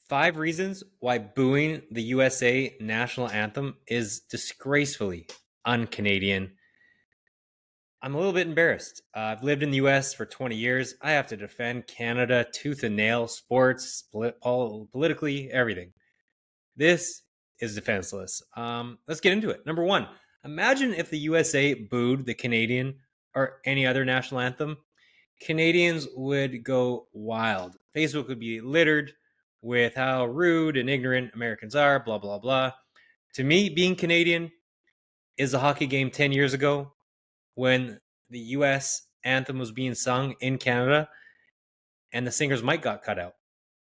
5 reasons why booing the USA national anthem is disgracefully un-Canadian. I'm a little bit embarrassed. I've lived in the US for 20 years. I have to defend Canada tooth and nail, sports, politically, everything. This is defenseless. Let's get into it. Number one, imagine if the USA booed the Canadian or any other national anthem. Canadians would go wild. Facebook would be littered with how rude and ignorant Americans are, blah, blah, blah. To me, being Canadian is a hockey game 10 years ago when the US anthem was being sung in Canada and the singer's mic got cut out.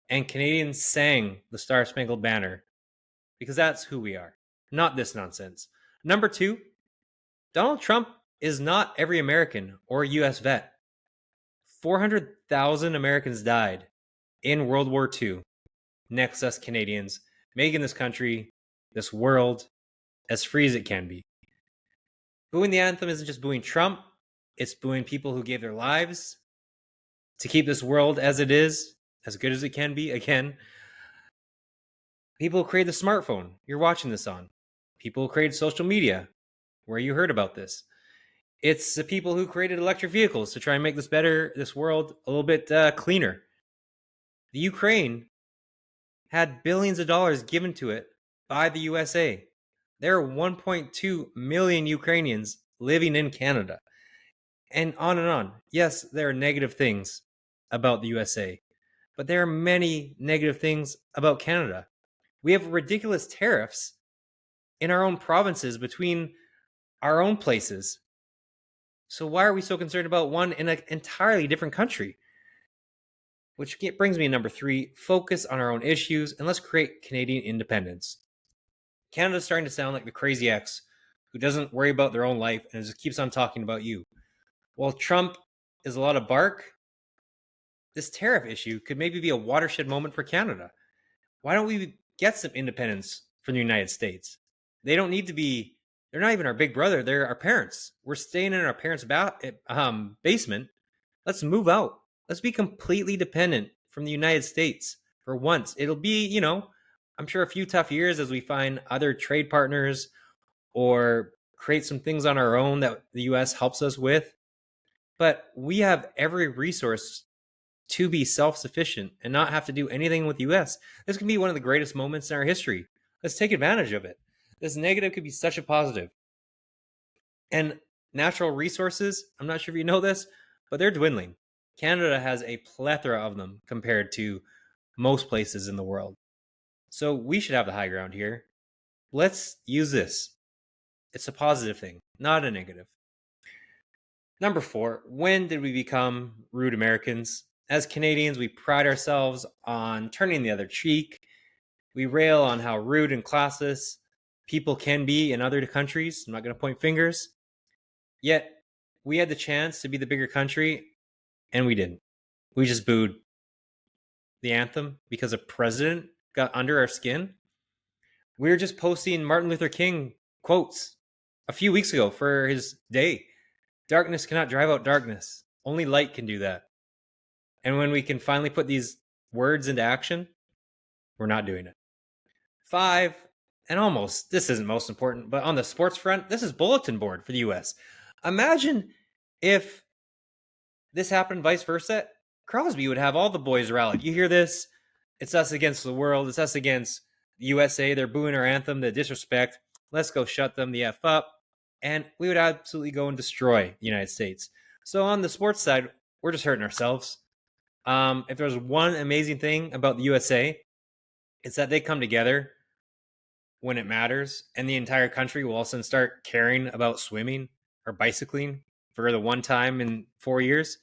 And Canadians sang the Star Spangled Banner because that's who we are, not this nonsense. Number two, Donald Trump is not every American or US vet. 400,000 Americans died in World War II next to us Canadians, making this country, this world, as free as it can be. Booing the anthem isn't just booing Trump, it's booing people who gave their lives to keep this world as it is, as good as it can be. Again, people who created the smartphone you're watching this on, people who created social media where you heard about this. It's the people who created electric vehicles to try and make this world a little bit cleaner. The Ukraine had billions of dollars given to it by the USA. There are 1.2 million Ukrainians living in Canada. And on and on. Yes, there are negative things about the USA, but there are many negative things about Canada. We have ridiculous tariffs in our own provinces between our own places. So why are we so concerned about one in an entirely different country? Which brings me to number 3, focus on our own issues and let's create Canadian independence. Canada's starting to sound like the crazy ex who doesn't worry about their own life and just keeps on talking about you. While Trump is a lot of bark, this tariff issue could maybe be a watershed moment for Canada. Why don't we get some independence from the United States? They don't need to be, they're not even our big brother, they're our parents. We're staying in our parents' basement. Let's move out. Let's be completely dependent from the United States for once. It'll be, I'm sure a few tough years as we find other trade partners or create some things on our own that the US helps us with. But we have every resource to be self-sufficient and not have to do anything with the US. This can be one of the greatest moments in our history. Let's take advantage of it. This negative could be such a positive. And natural resources, I'm not sure if you know this, but they're dwindling. Canada has a plethora of them compared to most places in the world. So we should have the high ground here. Let's use this. It's a positive thing, not a negative. Number 4, when did we become rude Americans? As Canadians, we pride ourselves on turning the other cheek. We rail on how rude and classless people can be in other countries. I'm not going to point fingers. Yet, we had the chance to be the bigger country, and we didn't. We just booed the anthem because a president got under our skin. We were just posting Martin Luther King quotes a few weeks ago for his day. Darkness cannot drive out darkness. Only light can do that. And when we can finally put these words into action, we're not doing it. 5, and almost, this isn't most important, but on the sports front, this is bulletin board for the US. Imagine if this happened vice versa. Crosby would have all the boys rallied. You hear this? It's us against the world. It's us against the USA. They're booing our anthem, the disrespect. Let's go shut them the F up. And we would absolutely go and destroy the United States. So on the sports side, we're just hurting ourselves. If there's one amazing thing about the USA, it's that they come together when it matters, and the entire country will all of a sudden start caring about swimming or bicycling for the one time in 4 years.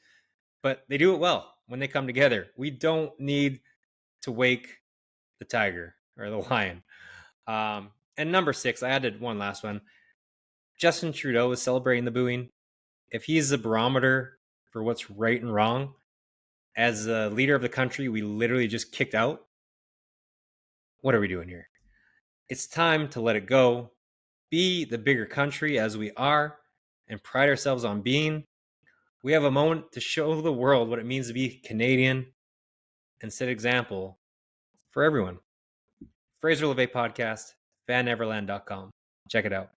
But they do it well when they come together. We don't need to wake the tiger or the lion. And number 6, I added one last one. Justin Trudeau is celebrating the booing. If he's the barometer for what's right and wrong, as the leader of the country we literally just kicked out, what are we doing here? It's time to let it go, be the bigger country as we are, and pride ourselves on being. We have a moment to show the world what it means to be Canadian and set example for everyone. Fraser LeVay podcast, fanneverland.com. Check it out.